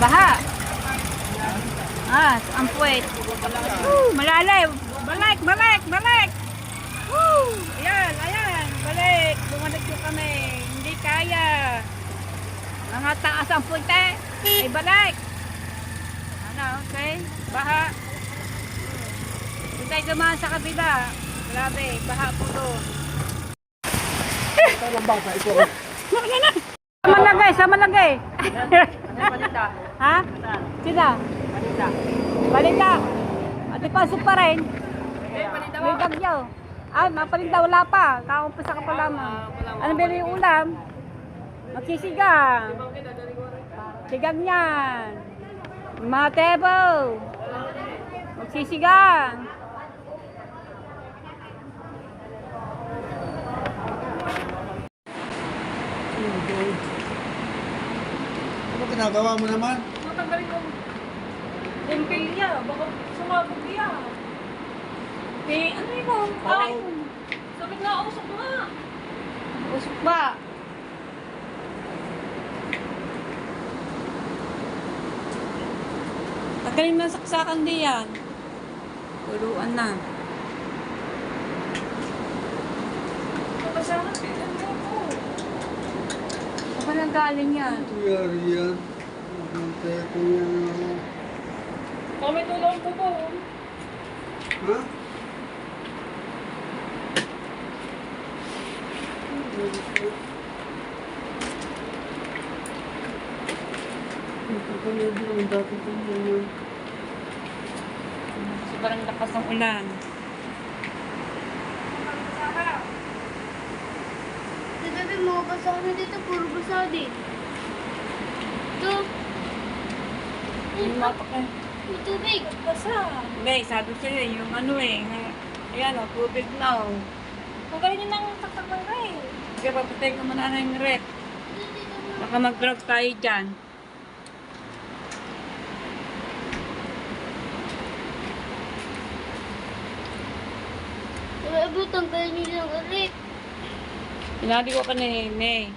baha. Ang puwet. Malalim. Balik, balik, balik. Ayan, ayan. Balik. Bumalik yung kami. Hindi kaya. Mga taas ang puwet ay balik. Okay? Baha. Doon tayo dumaan sa kabila. Grabe, baha po doon. Sama lagay. Ha? Sina? Balita. At ipasok pa rin. May bagyo. Mapalinda, wala pa. Kaumpisa ka pa lamang. Ano ba yung ulam? Magsisigang. Sigang yan. Mga tebo. Magsisigang. Ano ginagawa mo naman? Matanggalin ko. Kumpil niya. Baka sumabog niya. Ano yun mo? Ay, sakit na. Usok nga. Usok ba? Tanggalin mo ang saksakan diyan. Tuluan na. Saan ba nang galing yan? Ito yari yan. Kaya ko yan ako. Kami tulong ko po. Ha? Ito ko na din ang dati ko naman. Sobrang lakas ng ulan. Sabi mo, basa kami dito, puro basa din. Ito. Yung matok eh. May tubig. Basa. Hindi, sabi sa'yo yung ano eh. Ayan o, tubig na o. Pagkain nyo ng taktakang kayo. Sige, papatay ko muna na yung rep. Baka mag-vlog tayo dyan. Sabi, tanggalin nyo lang ulit. Sinabi ko kanina eh.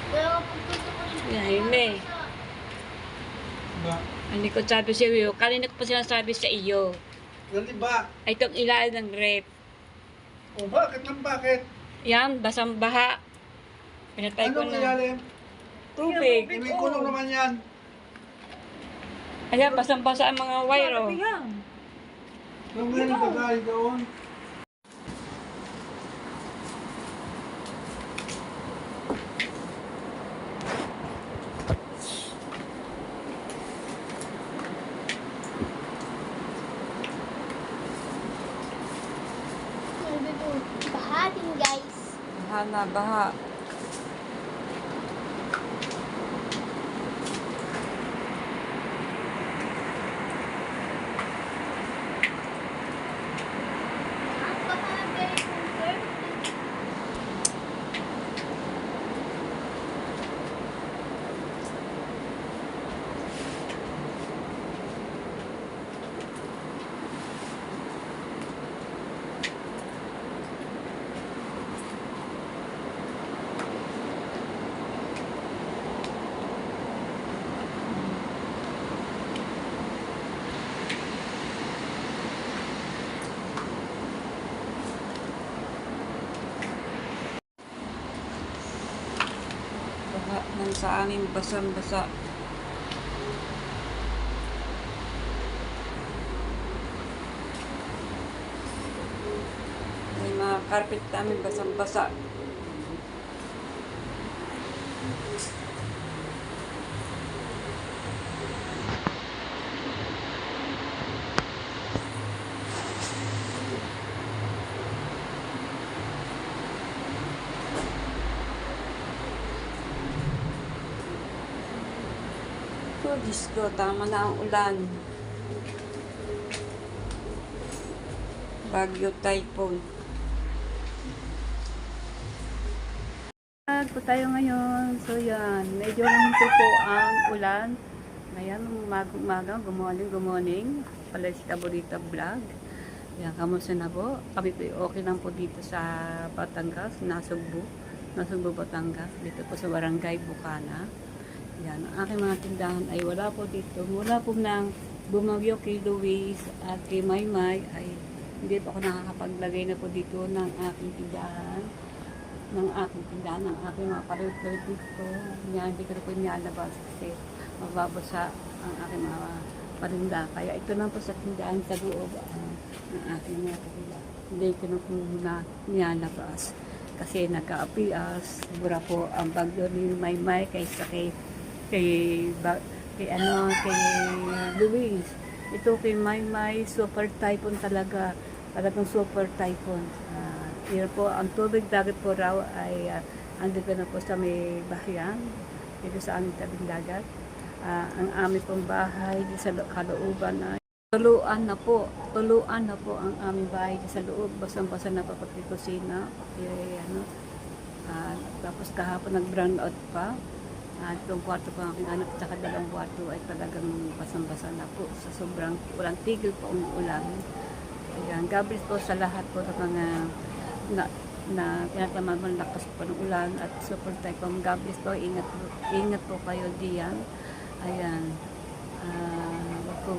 Kaya kapag punta ko rin. Yan, eh. Ba? Hindi ko sabi sa iyo. Kanina ko pa sinasabi sa iyo. Dali ba? Ay, itong ilalim ng rep. O bakit lang bakit? Yan, basang baha. Pinatay ko Anong na. ilalim? Tubig. May kulong naman yan. Ayan, basang-basa ang mga wire o. Nung ngayon nagkakain doon. Sabi ko, bahatin guys. Baha na, baha. Ang baha guys. Baha nang sa amin, basang-basa. May mga carpet namin, basang-basa. Oh, Diyos ko, tama na ang ulan. Bagyo typhoon. Po tayo ngayon. So yan, medyo nahinto po ang ulan. Ngayon, umaga, good morning. Pala si Kaborita Vlog. Yan, kamusta na po? Kami po okay lang po dito sa Batangas, Nasugbu, Batangas, dito po sa Barangay Bukana. Yan, ang aking mga tindahan ay wala po dito. Mula po nang bumagyo kay Luis at kay Maymay ay hindi po ako nakakapaglagay na po dito ng aking tindahan. Ng aking mga palit-palit dito. Yan, hindi ko na po nilalabas kasi mababasa ang aking mga parinda. Kaya ito lang po sa tindahan sa loob ng aking mga parinda. Hindi ko na po muna nilalabas. Kasi nagka-apias, bura po ang bagyo ni Maymay kaysa kay Luis. Ito kay Maymay, super typhoon talaga. Talagang super typhoon. Yan po, ang tubig dagat po raw ay andito na po sa may bahayan, dito sa aming tabing dagat. Ang aming pong bahay sa kalooban ay tuluan na po ang aming bahay sa loob. Basang-basa na pa pati kusina. Tapos kahapon nag-brown out pa. Itong kwarto po ang aking anak at saka dalawang kwarto ay talagang basang-basa na po. Sa sobrang walang tigil po ang ulan. Ayan, God bless po sa lahat po ng mga na tinatamaan ng lakas po ng ulan at super typhoon. God bless po, ingat po kayo diyan. Ayan, wag po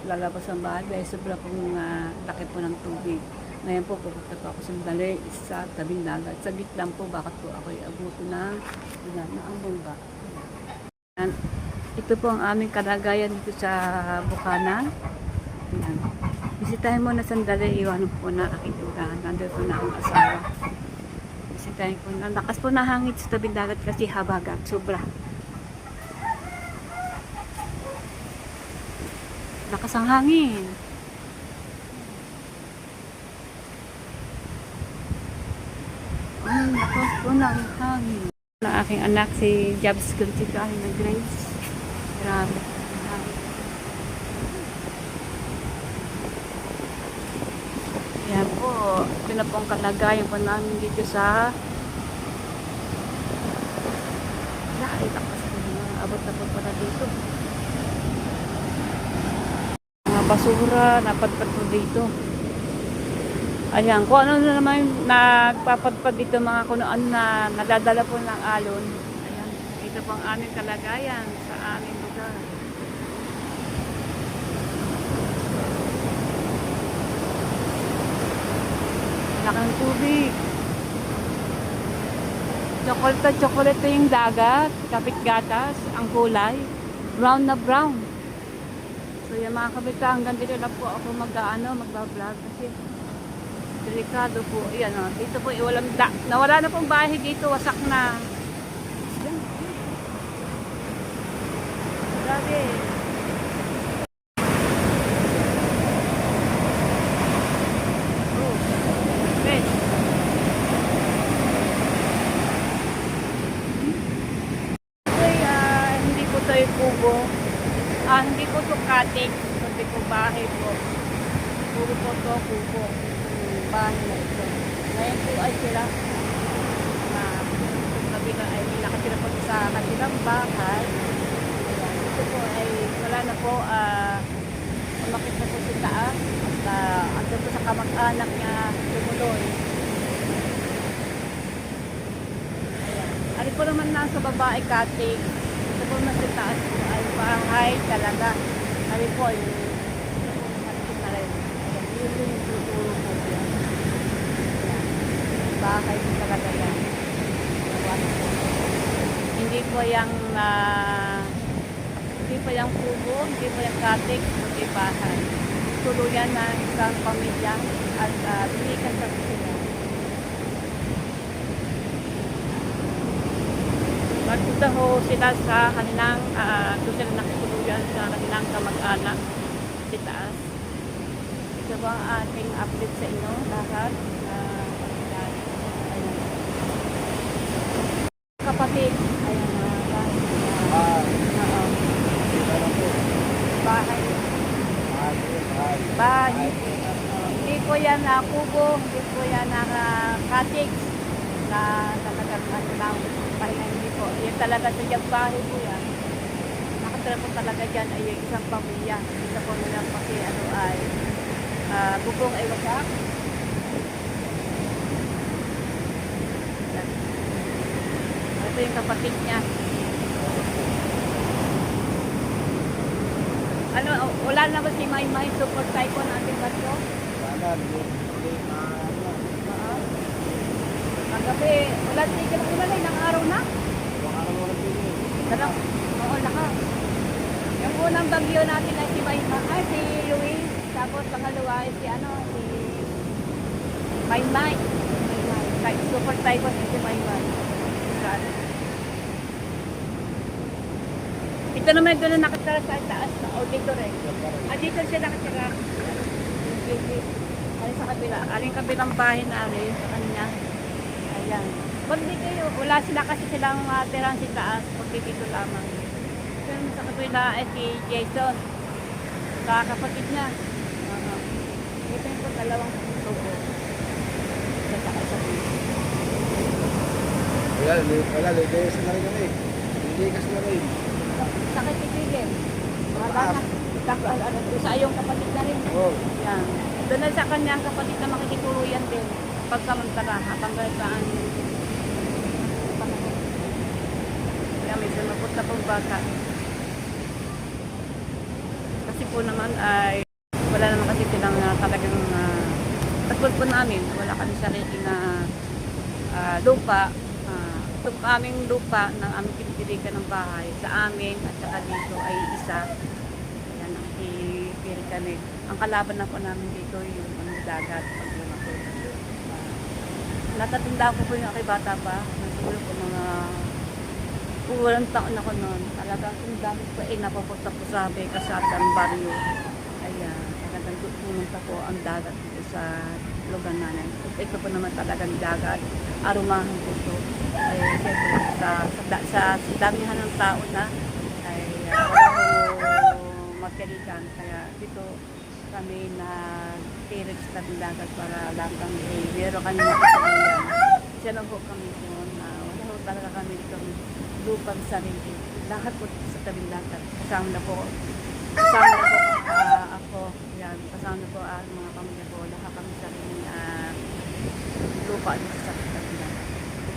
lalabas ang bahay dahil sobra pong laki po ng tubig. Ngayon po, pupunta po ako sandali sa tabing dagat. Saglit lang po, bakit po ako abuto ng ang bomba. Ayan. Ito po ang aming kalagayan dito sa Bukana. Ayan. Bisitahin mo na sandali, iwanan po na aking tindahan. Nandun po na akong asawa. Bisitahin po na. Lakas po na hangin sa tabing dagat kasi habagat. Sobra. Lakas ang hangin. Ang lakas po na ang hangin. Na aking anak si Jobs Gontiga ay na Grace. Grabe. Yan po. Ito na po ang kalagayan po namin dito sa lakas po na. Abot na po pala dito. Mga basura, napadpad po dito. Ayan, kung ano na naman nagpapadpad dito mga kuno ano na nadadala po ng alon. Ayan, ito po ang aming kalagayan sa aming lugar. Lakang tubig. Chocolate yung dagat, kapit gatas, ang kulay, brown na brown. So yung mga kabita, hanggang dito na po ako magbablog kasi delikado po. Yan o. Dito po nawala na pong bahay dito. Wasak na. Grabe. Oh. Okay. Hindi po tayo kubo. Hindi po ito cottage. Hindi po bahay po. Puro po ito kubo. Bahay na ito. Ngayon po ay sila kabila ay nakatira po sa kanilang bahay. Ayan. Ito po ay wala na po umakit na po sa taas at andun po sa kamag-anak niya tumuloy. Ayan. Ari po naman nasa baba ay cottage. Ito po na sa taas po ay bahay talaga. Ari po ay nakikita na rin. Yun yung tuturo po yan. Bahay po talaga yan. Hindi po yung kubo, hindi po yung cottage, hindi bahay. Tuluyan na isang pamilya at binikan sa sila. Magpunta ho sila sa kanilang, doon sila nakituluyan sa kanilang kamag-anak sa taas. Ito ba ang ating update sa inyo lahat? Kapatid, ayan na, bahay. Bahay. Hindi po yan na kubo, hindi po yan na cottage na talagang pahinga, hindi po. Yan talaga sa diyang bahay po yan. Nakatira po talaga dyan ay yung isang pamilya. Isa po nila kasi ay bubong ay wasak. Ito yung kapatid niya. Ano, wala na ba si Maymay support typhoon natin ba ito? Wala, hindi Kagabi, wala tigil ko na ng araw na. baka ka naman pili. Sarap. Oo, lakas. Yung unang bagyo natin ay si Maymay, ay si Luis. Tapos pangalawa ay si ano, si Maymay. Super typhoon si Maymay. Ito naman doon na nakatira sa taas na o dito rin. Dito siya nakatira. Alin sa kabila. Alin kabilang bahay na alin sa kanya. Ayan. Pag di kayo, wala sila kasi silang tirang si taas. Pag dito lamang. Pero sa kabila ay si Jason. Kapatid niya. Ito yung dalawang tubo. Sa isa Wala, lilis na rin kami. Likas na rin. sakit itigil. Wala na. Sa iyong kapatid na rin. Oo. Yan. Doon na sa kanyang kapatid na makikituluyan din. Pagsamantala, habang galitaan. Kaya may sunapot na pong bata. Kasi po naman ay wala naman kasi silang talagang tagpod po namin. Wala kami sarili na lupa. Ito aming lupa ng aming pinipilikan ng bahay sa amin at saka dito ay isa. Yan ang ipili kami. Ang kalaban na po namin dito yung dagat. Pag lumaki. Natatanda ko po yung aking bata pa. Nasiguro po mga walang taon ako noon. Talagang kung dami po ay napapunta po sa Kasatan Barrio. Ayan, talagang pumunta po ang dagat dito sa lugar namin. Ito po naman talagang dagat. Arumahan po ito. Ay, siyempre, sa damihan ng tao na ay wala ko matirikan. Kaya dito kami na tirig sa tabing dagat para lang kami meron kami makasalihan. Siya lang po kami doon. Wala po talaga kami dito lupang sarili. Lahat po sa tabing dagat. Kasama na po ako. Yan, kasama na po ang mga pamilya ko. Lahat kami sarili lupa dito sa tabing dagat.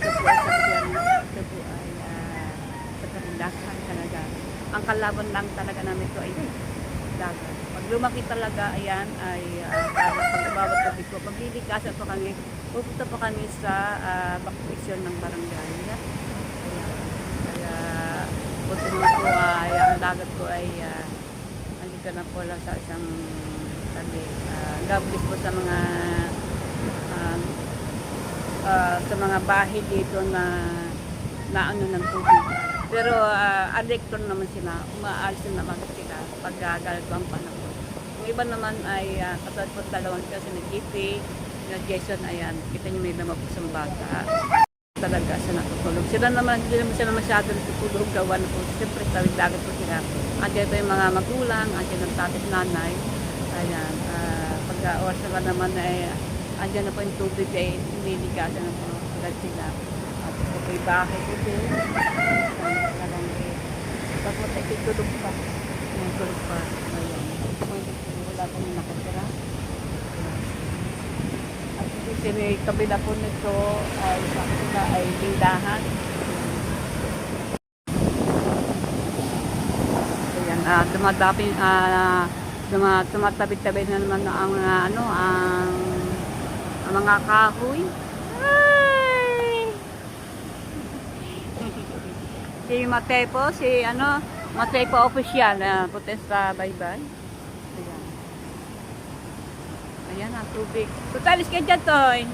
Ito po ay sa gobyerno. Ito po ay sa tabing dagat talaga. Ang kalaban lang talaga namin ito ay dagat. Pag lumaki talaga, ayan, ay pag-abawat tubig ko. Paglilikasan po kami, pupunta po kami sa bakwisyon ng barangay. Kaya, punta naman po, ang dagat ko ay andito na po lang sa isang tabi. God bless po sa mga bahay dito na ano ng tubig. Pero addictor naman sila, umaalis naman sila pag gagal ko ang panahon. Yung iba naman ay katulad po dalawang kasi na GP, na Jason, ayan, kita niyo may lamang po sa bata. Talaga siya natutulog. Sila naman, hindi naman sila masyado natutulog, gawa na po. Siyempre, tawid dagat po sila. Andiyan pa yung mga magulang, andiyan ang tatay nanay. Ayan, pagka-oras naman ay andiyan na po yung tubig ay nililigasan na po agad sila. At po po yung bahay po din. Tapos ay tutulog pa. Tutulog pa. Ayan. Wala po yung nakatira. At kasi may kabila po nito ay sa kanila ay tindahan. Ayan, tumatabi-tabi na naman ang ang mga kahoy. Ay! Si Matepo, Matepo official, protesta bye-bye. Ayan. Ayan ang tubig. Tutalis ka dyan, Toy.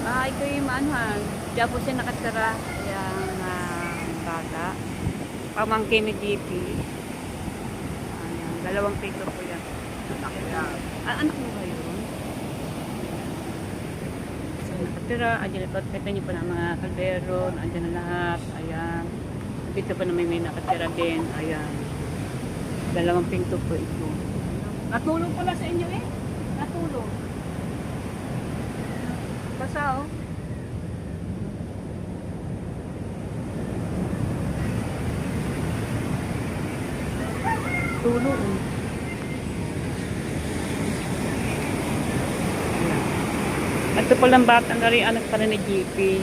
Ito yung maanuhan. Diyan po siya nakatira. Ayan, bata. Pamangkin ni GP. Ayan, 2 pito po yan. Anak mo ba yun? So, nakatira. Ayan, kita niyo po ng mga kaldero. Ayan na lahat. Ayan. Dito po na may nakatira din. Ayan. 2 pinto po ito. Natulog pala sa inyo eh. Natulog. Basa oh. Tulog. palang batang gari, anak pala ni GP.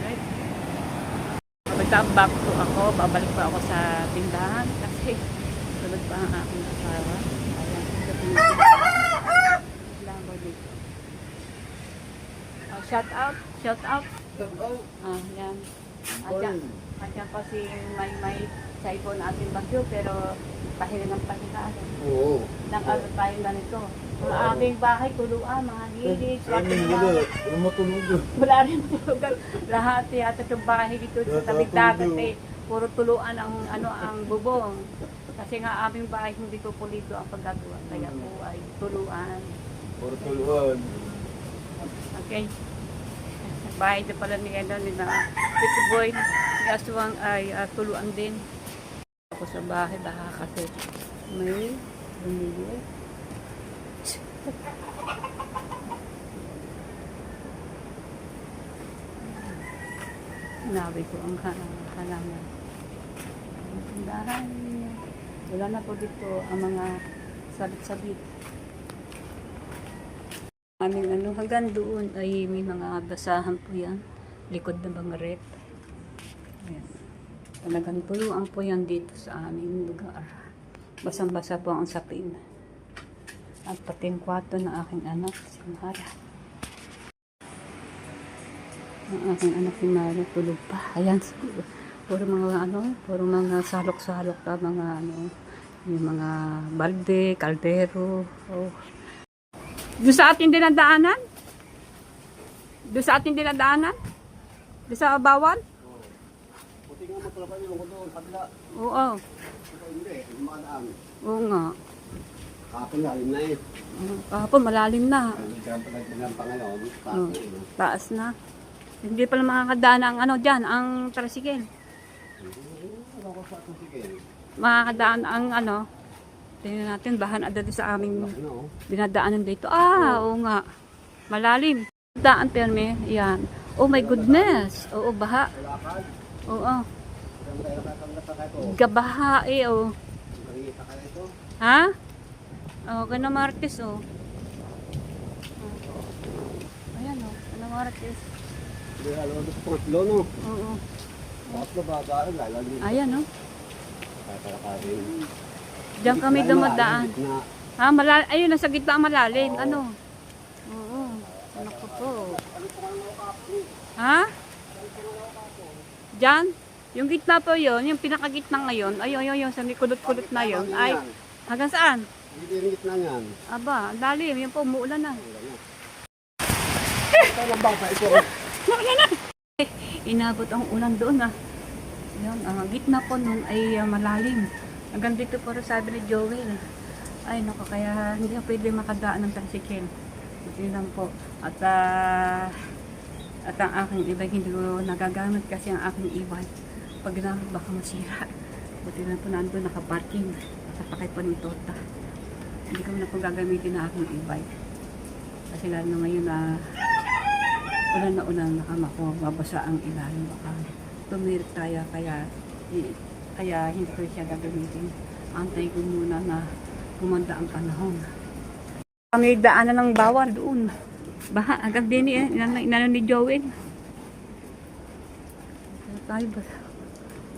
Alright. Back to ako, babalik pa ako sa tindahan kasi tulad pa ang aking asawa. Ayan, lambo dito. Shout out. Yan. At yan pa si may cellphone natin bagyo pero pahinga ng pahinga. Oo. Nang-ano tayo na nito. Sa aming bahay, tuluan, mga hilig. Wala rin tulugan. Lahat yata yung bahay dito sa tabing dagat eh. Puro tuluan ang bubong. Kasi nga aming bahay hindi ko pulido ang pagkagawa. Kaya po ay tuluan. Puro tuluan. Okay. Bahay na pala ni Tito Boy. Si Aswang ay tuluan din. Ako sa bahay baka kasi may bumili. Nabi ko ang halaman. Tindahan. Wala na po dito ang mga sabit-sabit. Aming hanggang doon ay may mga basahan po yan. Likod ng mga rep. Ayan. Talagang tuluan po yan dito sa aming lugar. Basang-basa po ang sapin. At pati yung kwarto ng aking anak, si Mara. Ang aking anak si Mara, tulog pa. Ayan, puro mga salok-salok na yung mga balde, kaldero. Oh. Doon sa ating dinadaanan? Doon sa ating dinadaanan? Doon sa bawal? Puti nga matulapay yung doon, kabila. Oo. Hindi, makadaan. Oo nga. Kapon lalim na eh. Kahapon malalim na. Diyan pa ngayon, Oh, taas na. Hindi pala makakadaan ang dyan, ang tricycle. Makakadaan ang tingnan natin, bahan agad sa aming dinadaanan dito. Oo nga. Malalim. Daan perme, yan. Oh my goodness. Oo, baha. Oo. Gabaha eh, oh. Ha? Oh, gana Martes, oh. Ayan, oh. Gana Martes. Oo. Ayan, oh. Diyan kami dumadaan. Ha, ayun, nasa gitna ang malalim. Ano? Oo. Naku po. Ha? Diyan? Yung gitna po yun, yung pinakagitna ngayon, ayun, sa may kulot-kulot na yun, ay, hanggang saan? Hindi yung gitna niyan. Aba, ang lalim, yun po, umuulan na. Umuulan na! Inabot ang ulan doon, Yun, ang gitna po nun ay malalim. Hanggang dito po sabi ni Joel. Ay, naku, kaya hindi na pwede makadaan ng tricycle. Buti lang po. At ang aking e-bike, hindi ko nagagamit kasi ang aking e-bike. Pag ginamit, baka masira. Buti lang po nandun, nakaparking. Kasapakay po ng tota. Hindi ko na po gagamitin ang aking e-bike. Kasi lalo na ngayon ulan na ulan nakamako, babasa ang ilalim. Baka tumirik tayo, kaya hindi ko siya gagamitin. Antay ko muna na kumanda ang panahon. Kami daanan ng bawal doon. Baha, agad din inano ni Joel. Tayo ba?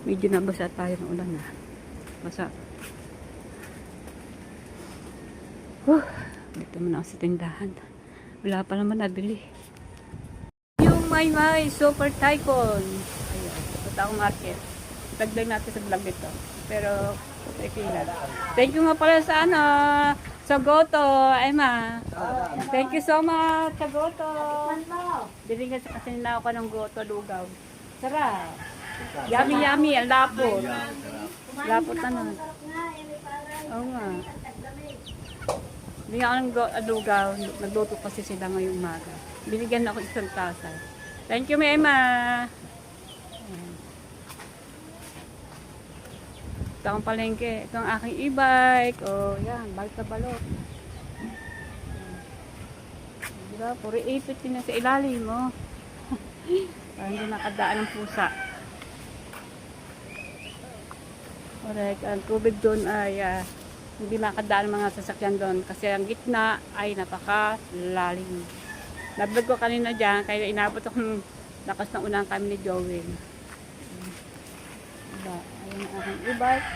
Medyo nabasa tayo ng ulan na. Basa. Dito muna ako sa tindahan. Wala pa naman nabili. Yung may Super Tycoon. Ayun, sa Taong Market. Tagdag natin sa vlog ito. Pero, thank you nga pala sa sa Goto, Emma. Thank you so much sa Goto. Binigyan sa kasi na ako ng Goto lugaw. Sarap. Yummy, yummy. Ang lapot. Lapot Oo nga. Binigyan ako ng lugaw. Nagluto kasi sila ngayong umaga. Binigyan ako isang tasa. Thank you, Emma. Ito ang palengke. Ito ang aking e-bike. O, yan. Balik na balot. Diba? Puro ipit din na sa ilalim, mo. Parang hindi nakadaan ng pusa. Correct. Ang tubig doon ay Hindi makadaan ang mga sasakyan doon kasi ang gitna ay napakalalim. Nablog ko kanina dyan, kaya inabot akong lakas ng unang kami ni Joel. Diba? Ayun ang aking e-bike.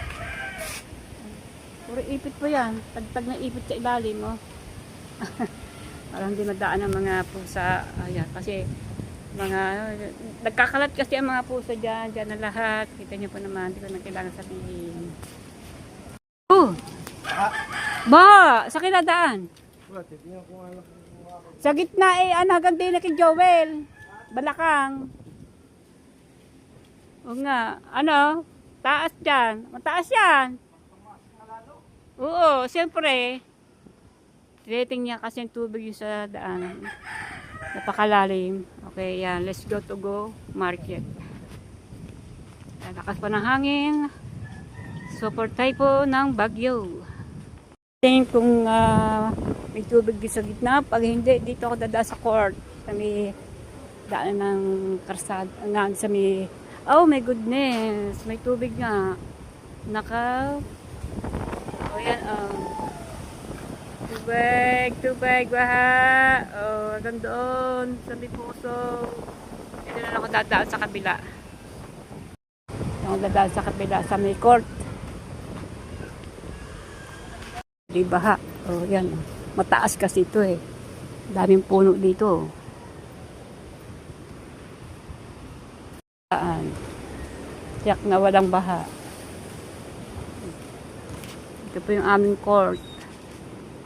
Puro ipit po yan. Tagtag na ipit sa ilalim, oh. Parang hindi madaan ang mga pusa. Ayan, kasi mga nagkakalat kasi ang mga pusa dyan na lahat. Kita niyo po naman, hindi ko na kailangan sabihin. Oh! Ba! Sa kinadaan? Sa gitna eh, hanggang din na kay Joel. Balakang. O nga, ano? Taas dyan. Mataas yan. Oo, siyempre. Rating niya kasi yung tubig yung sa daan. Napakalalim. Okay, yan. Let's go market. Yan, lakas pa ng hangin. Support tayo po ng bagyo. Tingin kung may tubig sa gitna. Pag hindi, dito ako dadaan sa court. Sa may daan ng karsada. Sa may, oh my goodness. May tubig nga. Oh yan, tubig, baha. Oh, hanggang doon. Sa may puso. Ito na ako dadaan sa kabila. Ako dadaan sa kabila, sa may court. Di baha. Oh, yan. Mataas kasi ito eh. Daming puno dito. Tiyak na walang baha. Ito po yung aming court.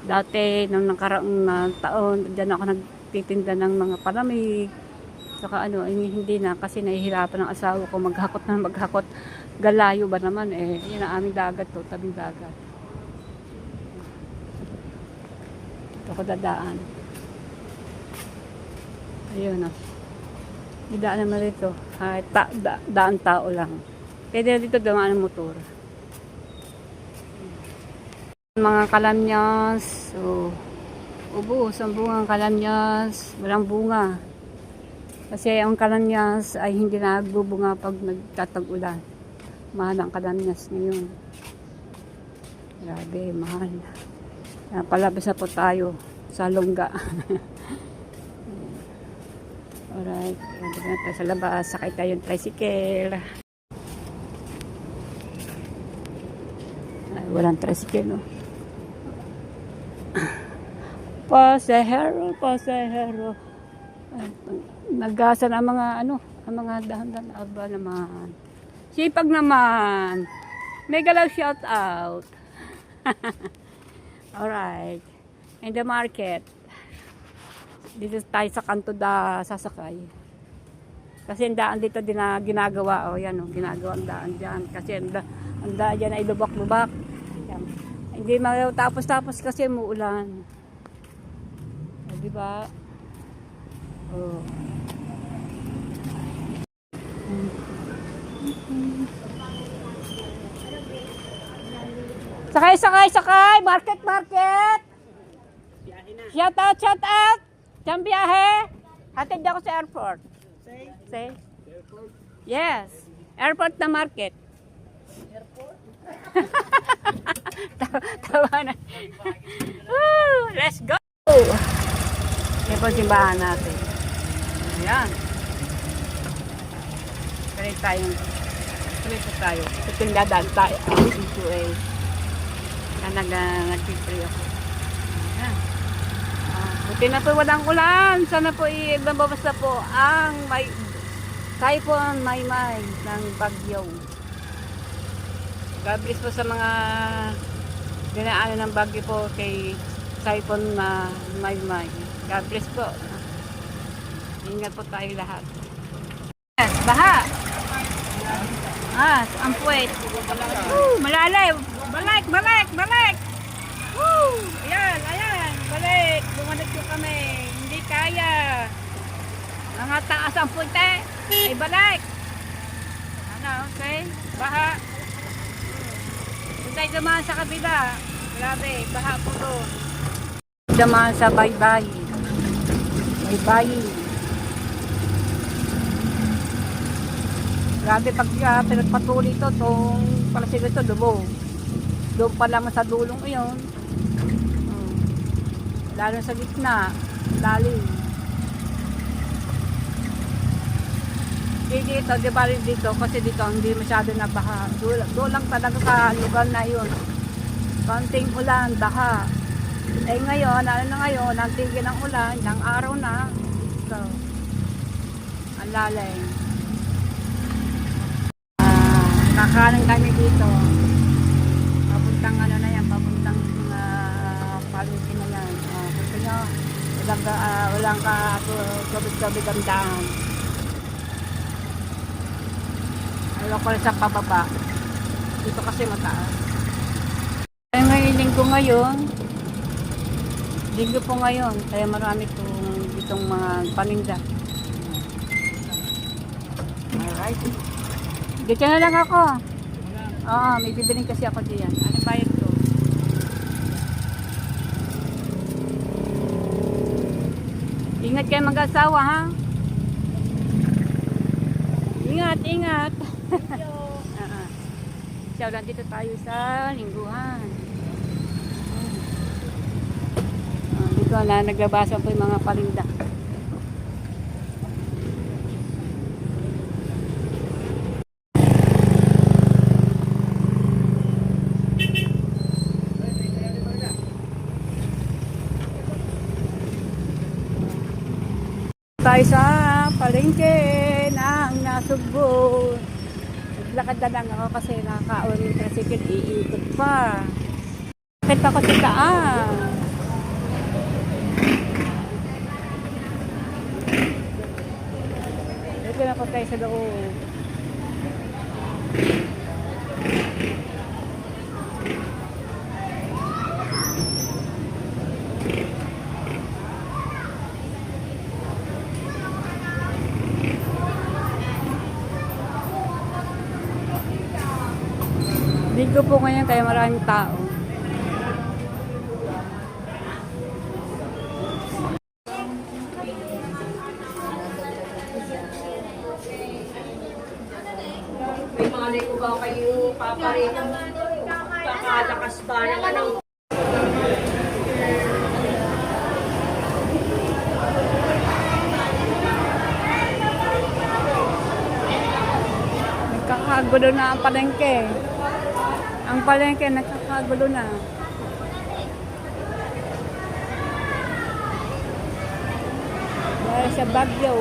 Dati, nung nakaraang taon, dyan ako nagtitinda ng mga palamig. Saka ano, hindi na kasi nahihirapan ng asawa ko maghakot. Galayo ba naman eh. Yan ang aming dagat to, tabing dagat. Ito ko dadaan. Ayun o. Idaan naman dito. Daan tao lang. Kaya dito dumaan ang motor. Mga kalamyas. So, ubos ang bunga ng kalamyas. Walang bunga. Kasi ang kalamyas ay hindi nagbubunga pag nagtatag-ulan. Mahal ang kalamyas ngayon. Grabe, mahal. Palabas na po tayo sa lungga. Alright, dito na tayo sa labas. Sakay tayo yung tricycle. Ay, walang tricycle, no? Pasahero. Nagasa na ang mga ang mga dahan-dahan. Aba naman. Sipag naman. May galaw shout out. Alright. In the market. Dito tayo sa kanto sasakay. Kasi ang daan dito din na ginagawa. O yan o, ginagawa ang daan dyan. Kasi ang daan dyan ay lubak-lubak. Yan. Hindi tapos kasi muulan. O, diba? O. Sakay! Market! Shout out! Siyang biyahe! Hatid ako sa airport. Say? Airport? Yes. Airport na market. Airport? Tawa na. Let's go! Ito po simbahan natin. Ayan. Tuloy tayo. Ito yung dadaan tayo. Dito eh. Nag-pray ako. Ayan. Buti na po walang ulan. Sana po lumabas na po ang Typhoon Maymay ng Bagyo. God bless po sa mga dinaanan ng bagyo po kay Typhoon Maymay. God bless po. Ingat po tayo lahat. Yes, baha. Ang puwet. Malalay. Balik. Woo! Ayan. Balik. Bumalik po kami. Hindi kaya. Mga taas ang punte. Ay balik. Okay? Baha. Doon tayo dumaan sa kabila. Grabe, baha po doon. Dumaan sa baybay. Grabe pag pinagpatuloy ito, itong palasigo ito, lubog. Doon pa lang sa dulong iyon. Lalo sa gitna, lalim. Dito, di ba rin dito, kasi dito hindi masyado na baha. Doon lang talaga sa lugar na yun. Konting ulan, baha. Eh ngayon, ano na ngayon, ang tigil ng ulan, ng araw na. So, ang lalim. Kakanan kami dito. Papuntang ano na yan, papuntang palengke na yan. Gusto nyo, walang kabig-kabig ang daan. Ayaw ko rin sa pababa. Dito kasi mataas. Ay, ngayon linggo ngayon. Linggo po ngayon. Kaya marami itong mga paninda. Alright. Dito na lang ako. Oo, may bibiling kasi ako diyan. Ano bayad ko? Ingat kayo mag-asawa, ha? Ingat, ingat. So, nandito tayo sa lingguhan. Dito na naglabasan po yung mga palinda. Tayo sa palengke ng Nasugbo. Naglakad na lang ako kasi nakaka-on yung tricycle, iikot pa. Bakit ako sa taan? Ito na po tayo sa loob. Linggo po ngayon kaya maraming tao. May malay ko ba kayo paparin ng kakalakas ba naman ang Nagkakagulo na ang palengke. Ang palengke nagkakagulo na. Dahil sa bagyo.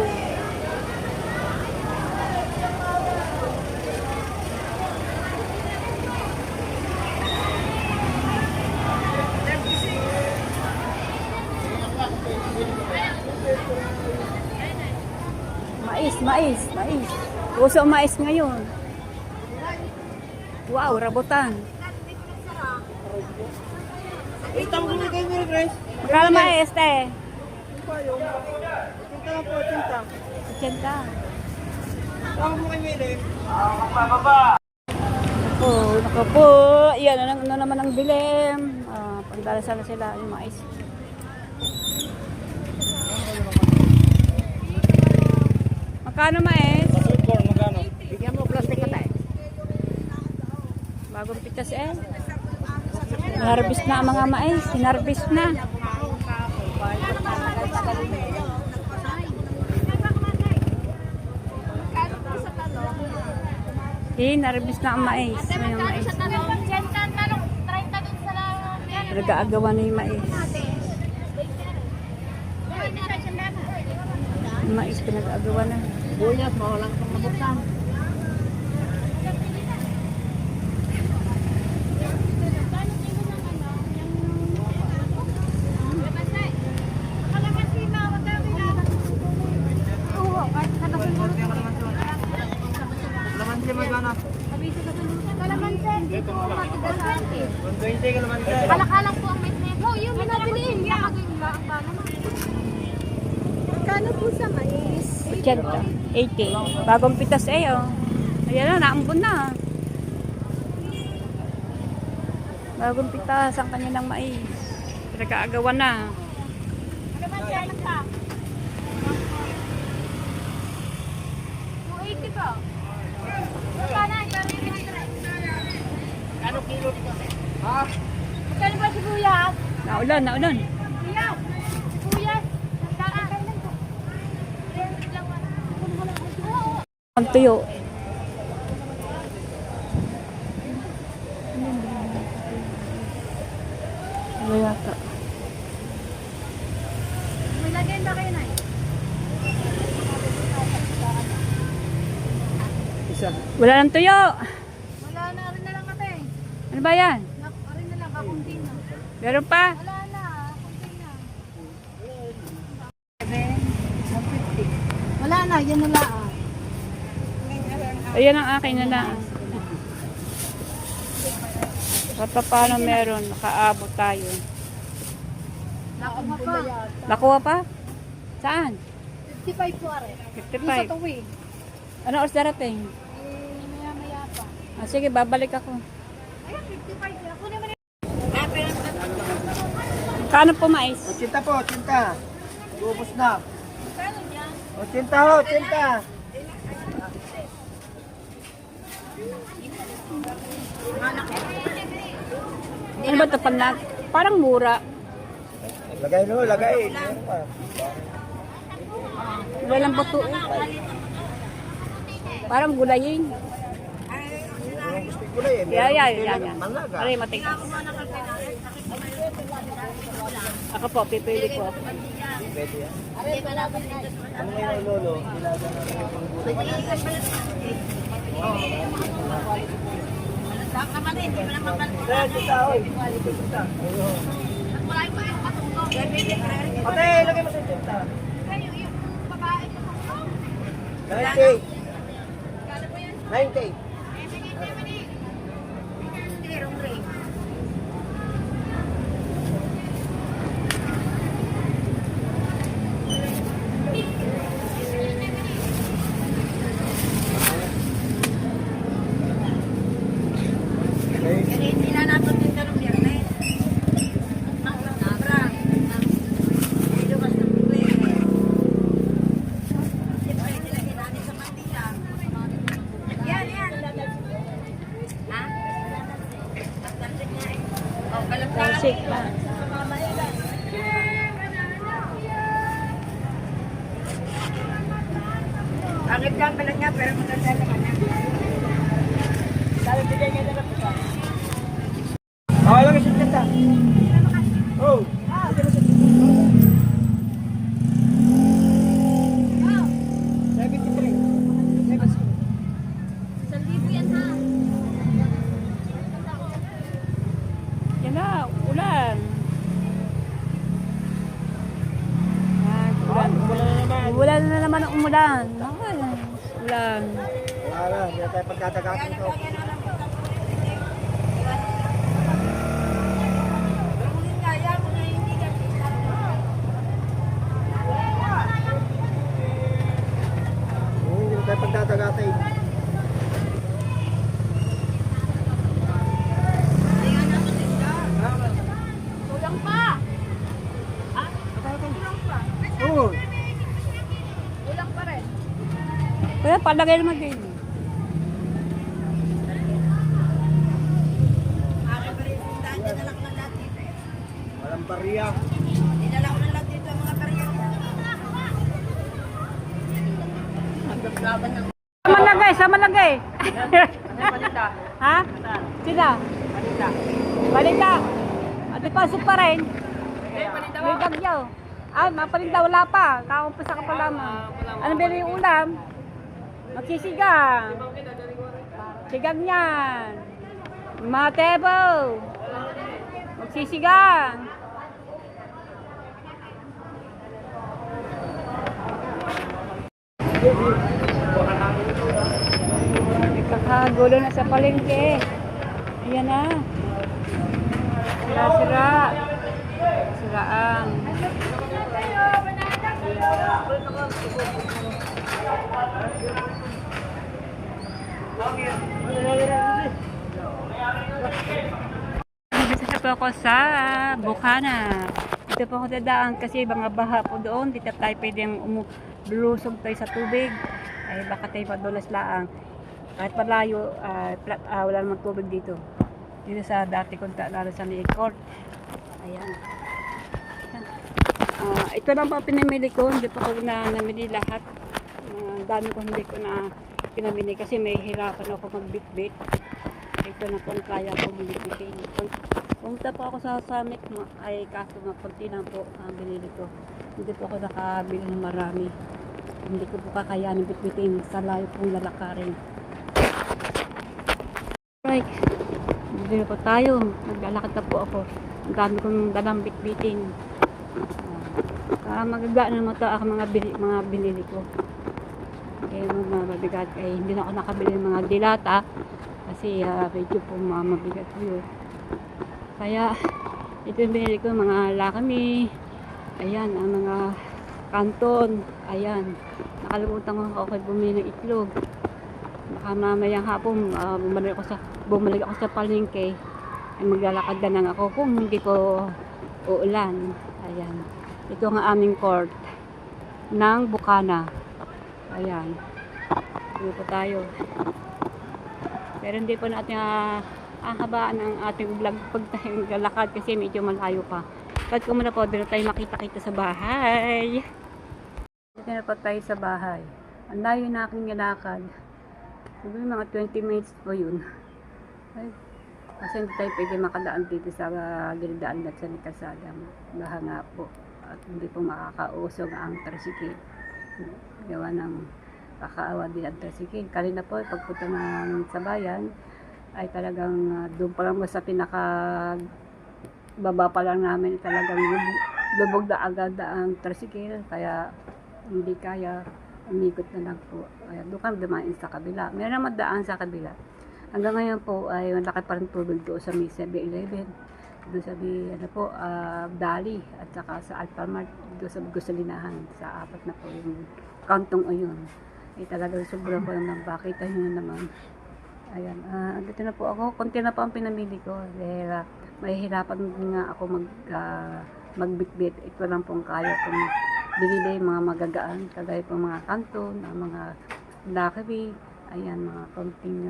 Mais. Uso ang mais ngayon. Wow, rabutan. Itang muna kayo, Mary Grace. Kala mais, te. Tinta lang po, tinta. 80. Tawag mo kay Mary. Nako po. Yan, ano naman ang bilim. Pagdalasan na sila yung mais. Magkano mais? Magkano? Bigyan mo plastic ka tayo. Bagong pitas eh. Hinarbist na ang mga mais. Hinarbist na. Hinarbist na ang mais. Yung mais. Nag-aagawa na yung mais. Yung mais pinag-aagawa na. Buyas, mawalang kang mabutan. Kalamansi magana. Kalamansi. 120 kalamansi. Kalakalang po ang may snake. Oh, yung minabilin. Magkano po sa mais? 80. Bagong pitas eh, oh. Ayan na, naambon na. Bagong pitas ang kanilang mais. Pinag-aagawan na. Ano ba siya nagpa? 280 po. Magkano? Ano kilo dito? Ha? Naulan. Kuya! Kuya! Kailan po? Ang tuyo. Ano yata? May lagay ba kayo, Nay? Isa. Wala ng tuyo. Wala na rin na lang ate. Ano ba yan? Rin na lang, kakunti na. Meron pa? Wala na, kunti na. Wala na, yan na lang. Ayan ang akin na lang. At paano meron? Nakaabot tayo. Nakuha pa. Nakuha pa? Saan? 55 po are. 55. tuwi. Ano oras darating? Maya-maya pa. Ah, sige, babalik ako. Ayan, 55. Ako naman Kano po mais? 80 po, 80. Ubus na. Kano dyan? 80 ho, 80. Ano ba ito? Parang mura. Lagay no, lagay. Meron pa. Walang bato eh. Parang gulayin. Yung gusto ko lang eh. Yan. Malaga. Aray, matigas. Ako po, pipili po. Pwede yan. Ano ngayon ang lolo? Ilaga na rin yung panggulo. Kaya kita ho. Ate, lagay mo sa 80. 90. 90. Klasik. Angit lang pala niya, pero maganda naman niya. Sabi bigay niya na lang ito. Okay lang yung 80. Oh. Yan na, ulan. Ulan. Ulan na naman ang umulan. Ulan. Wala, hindi na tayo pagkatagatin ito. Hindi na tayo pagkatagatin. Kulang pa. Oo. Kulang pa rin. Kaya palagay naman din. Walang bariya. Sama lagay. Ha? Sila? Balita. At ipasok pa rin. May bagyo. Ah, mapalinda, wala pa. Kaumpisa ka pa lamang. Ano ba yung ulam? Magsisigang. Sigang yan. Matebo. Magsisigang. Kakagulo na sa palengke. Ayan na. Sira-sira. Siraan. Dito po ako sa Bukana. Dito po ako dadaan kasi mga baha po doon. Dito tayo pwedeng lulusog tayo sa tubig. Ay baka tayo madulas laang. Kahit malayo, wala namang tubig dito. Dito sa dati kong lalo sa May Court. Ayan. Ito lang pa pinamili ko, hindi pa ko na namili lahat. Dami ko hindi ko na pinamili kasi may hirapan ako magbitbit. Ito na po ang kaya ko bitbitin. Punta po ako sa summit ay kaso mapunti lang po ang binili ko. Hindi po ako nakabili ng marami. Hindi ko po kakayanin bitbitin sa layo pong lalakarin. Right, bibili po tayo. Naglalakad na po ako. Ang dami kong dalang bitbitin. Magagaan naman ito ang mga binili ko. Kaya mga mabigat ay hindi na ako nakabili ng mga dilata kasi medyo po mabigat po yun. Kaya ito yung binili ko, mga lakami, ayan, ang mga kanton, ayan. Nakalimutan ko ako bumili ng itlog. Baka mamayang hapon bumalik ako sa palengke ay maglalakad na lang ako kung hindi ko uulan. Ayan. Ito ang aming court ng Bukana. Ayan. Dito po tayo. Pero hindi po natin habaan ang ating vlog pag tayo maglalakad kasi medyo malayo pa. Cut ko muna po, dito tayo makita-kita sa bahay. Dito na po tayo sa bahay. Ang layo na aking nilakad. Siguro mga 20 minutes po yun. Ay, kasi hindi tayo pwede makadaan dito sa gilidaan at sa kalsada. Baha nga po. At hindi po makakausog ang tricycle. Gawa ng kakaawa din ang tricycle. Kanina po, pagpunta namin sa bayan, ay talagang doon pa lang sa pinaka baba pa lang namin talagang lubog na agad ang tricycle, kaya hindi kaya, umikot na lang po. Kaya doon kami dumaan sa kabila. Meron naman daan sa kabila. Hanggang ngayon po ay malaki pa rin tubig doon sa may 7-Eleven. Doon sa may Dali at saka sa Alphamart, doon sa gasolinahan, sa apat na po yung kantong ayun. Ay talagang sobrang po naman, bakita nyo naman. Ayan, dito na po ako. Konti na po ang pinamili ko. Dahil mahihirapan nga ako magbitbit. Ito lang pong kaya kong binili, mga magagaan. Kagaya po mga kanton, mga lakari. Ayan, mga konting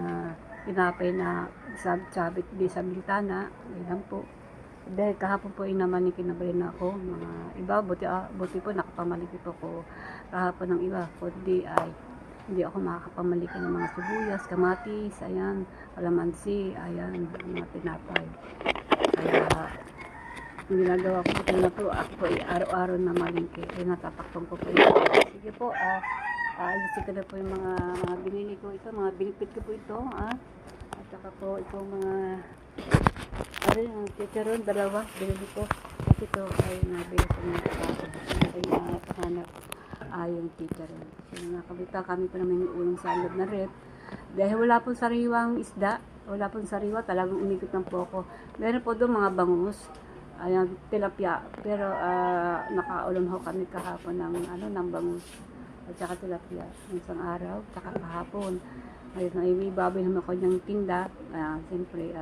pinapay na sabit di sa bintana. Ayan po. Dahil kahapon po naman yung kinabali na ako. Mga iba, buti po nakapamaliki po ko kahapon ng iba. Kundi ay hindi ako makakapamalik ng mga sibuyas, kamatis, ayan, kalamansi, ayan, mga tinapay. Kaya, ang ginagawa ko po na po, ako po araw-araw na malingki. Kaya natatakpan ko po yun. Sige po, ayusin ko na po yung mga binili ko ito, mga binipit ko po ito, At saka po itong mga, ang chicharon, dalawa, binili ko. At ito ay nabili ko ng kapatid. Ito ay nakahanap. Yung teacher. So, nakabita kami pa naman yung ulong sa loob na rep. Dahil wala pong sariwang isda, wala pong sariwa, talagang umikot lang po ako. Meron po doon mga bangus, ayan, tilapia. Pero nakaulam ho kami kahapon ng bangus. At saka tilapia, ng isang araw, saka kahapon. Ngayon, may baboy naman ako ng tinda. Siyempre,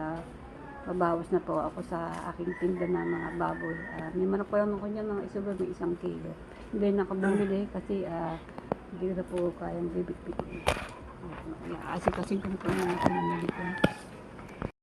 mabawas na po ako sa aking tinda na mga baboy. May manok po yung ako niya, mga isubog, may 1 kilo. Hindi na ako bumili kasi hindi na po kayang bibit-bit. Asikasin ko po na pinamili ko.